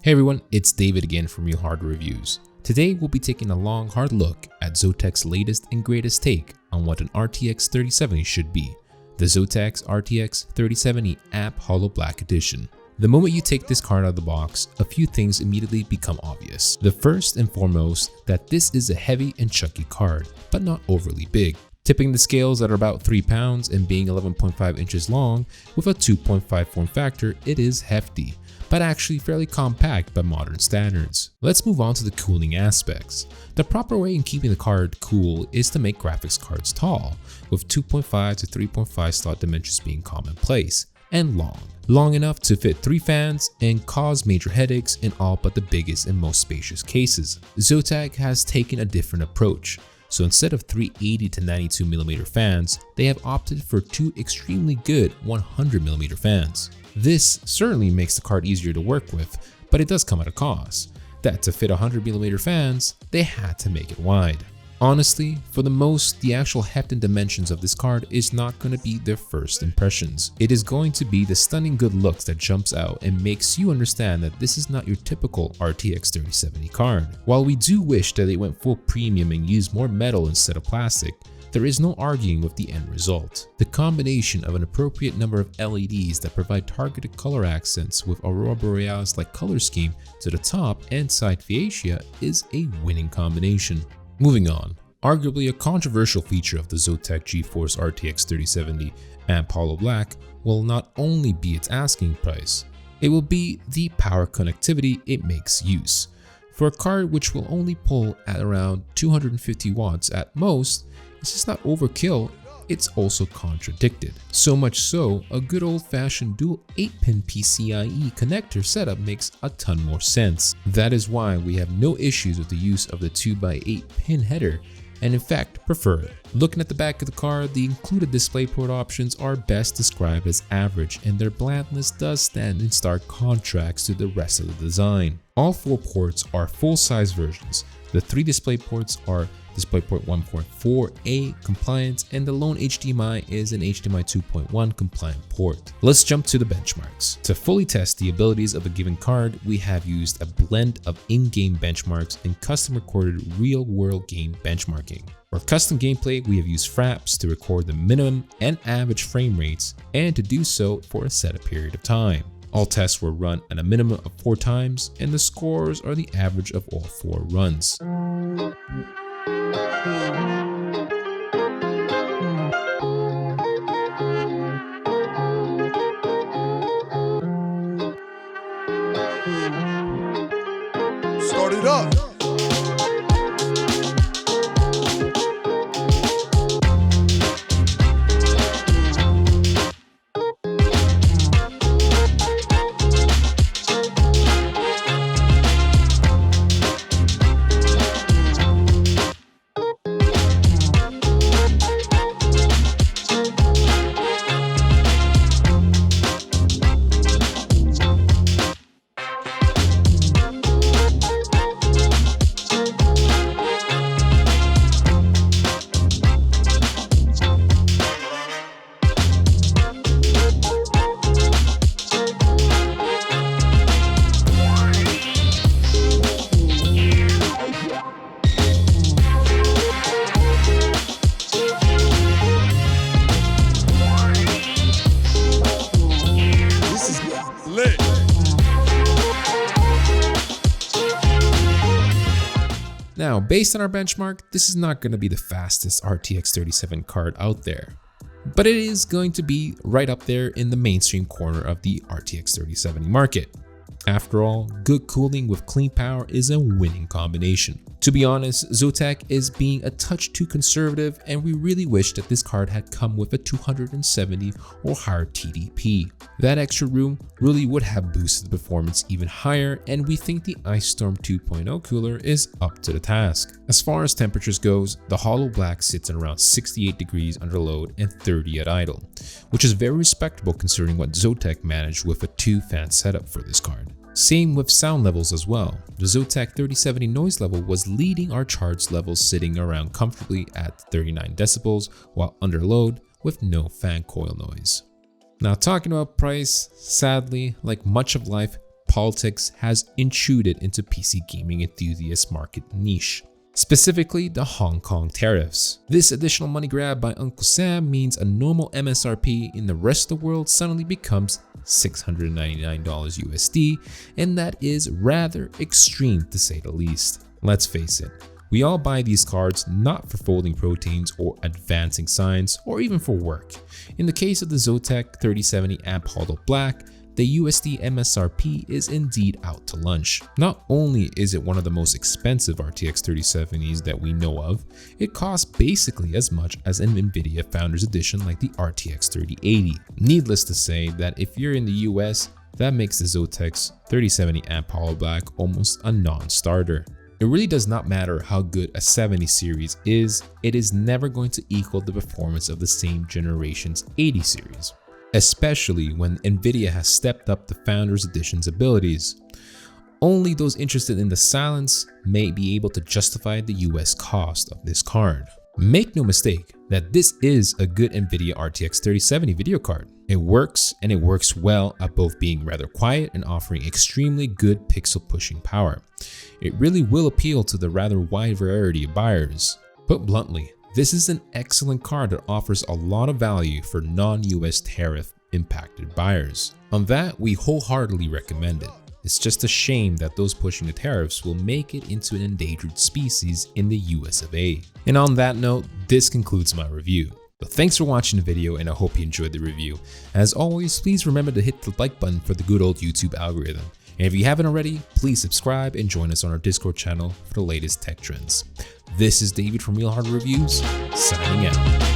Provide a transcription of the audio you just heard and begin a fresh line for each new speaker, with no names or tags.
Hey everyone, it's David again from Real Hard Reviews. Today we'll be taking a long hard look at Zotac's latest and greatest take on what an RTX 3070 should be, the Zotac RTX 3070 AMP Holo BlackEdition. The moment you take this card out of the box, a few things immediately become obvious. The first and foremost, that this is a heavy and chunky card, but not overly big. Tipping the scales at about 3 pounds and being 11.5 inches long with a 2.5 form factor, it is hefty, but actually fairly compact by modern standards. Let's move on to the cooling aspects. The proper way in keeping the card cool is to make graphics cards tall, with 2.5 to 3.5 slot dimensions being commonplace, and long enough to fit 3 fans and cause major headaches in all but the biggest and most spacious cases. Zotac has taken a different approach. So instead of 380 to 92mm fans, they have opted for 2 extremely good 100mm fans. This certainly makes the card easier to work with, but it does come at a cost. That to fit 100mm fans, they had to make it wide. Honestly, for the most, the actual heft and dimensions of this card is not going to be their first impressions. It is going to be the stunning good looks that jumps out and makes you understand that this is not your typical RTX 3070 card. While we do wish that they went full premium and used more metal instead of plastic, there is no arguing with the end result. The combination of an appropriate number of LEDs that provide targeted color accents with Aurora Borealis-like color scheme to the top and side fascia is a winning combination. Moving on, arguably a controversial feature of the Zotac GeForce RTX 3070 AMP Holo Black will not only be its asking price, it will be the power connectivity it makes use. For a card which will only pull at around 250 watts at most, it's just not overkill, it's also contradicted. So much so, a good old-fashioned dual 8-pin PCIe connector setup makes a ton more sense. That is why we have no issues with the use of the 2x8 pin header, and in fact prefer it. Looking at the back of the card, the included DisplayPort options are best described as average, and their blandness does stand in stark contrast to the rest of the design. All 4 ports are full-size versions. The 3 DisplayPorts are DisplayPort 1.4a compliant, and the lone HDMI is an HDMI 2.1 compliant port. Let's jump to the benchmarks. To fully test the abilities of a given card, we have used a blend of in-game benchmarks and custom-recorded real-world game benchmarking. For custom gameplay, we have used fraps to record the minimum and average frame rates, and to do so for a set period of time. All tests were run at a minimum of 4 times, and the scores are the average of all 4 runs.
Start it up.
Now, based on our benchmark, this is not going to be the fastest RTX 3070 card out there, but it is going to be right up there in the mainstream corner of the RTX 3070 market. After all, good cooling with clean power is a winning combination. To be honest, Zotac is being a touch too conservative, and we really wish that this card had come with a 270 or higher TDP. That extra room really would have boosted the performance even higher, and we think the Ice Storm 2.0 cooler is up to the task. As far as temperatures goes, the Holo Black sits at around 68 degrees under load and 30 at idle, which is very respectable considering what Zotac managed with a 2-fan setup for this card. Same with sound levels as well. The Zotac 3070 noise level was leading our charts levels, sitting around comfortably at 39 decibels while under load with no fan coil noise. Now, talking about price, sadly, like much of life, politics has intruded into PC gaming enthusiast market niche, specifically the Hong Kong tariffs. This additional money grab by Uncle Sam means a normal MSRP in the rest of the world suddenly becomes $699 USD, and that is rather extreme to say the least. Let's face it, we all buy these cards not for folding proteins or advancing science or even for work. In the case of the Zotac 3070 AMP Holo Black, the USD MSRP is indeed out to lunch. Not only is it one of the most expensive RTX 3070s that we know of, it costs basically as much as an NVIDIA Founders Edition like the RTX 3080. Needless to say that if you're in the US, that makes the Zotac's 3070 AMP Holo Black almost a non-starter. It really does not matter how good a 70 series is, it is never going to equal the performance of the same generation's 80 series, especially when NVIDIA has stepped up the Founders Edition's abilities. Only those interested in the silence may be able to justify the US cost of this card. Make no mistake that this is a good NVIDIA RTX 3070 video card. It works, and it works well at both being rather quiet and offering extremely good pixel pushing power. It really will appeal to the rather wide variety of buyers. Put bluntly, this is an excellent card that offers a lot of value for non-US tariff impacted buyers. On that, we wholeheartedly recommend it. It's just a shame that those pushing the tariffs will make it into an endangered species in the US of A. And on that note, this concludes my review. So thanks for watching the video, and I hope you enjoyed the review. As always, please remember to hit the like button for the good old YouTube algorithm. And if you haven't already, please subscribe and join us on our Discord channel for the latest tech trends. This is David from Real Hard Reviews, signing out.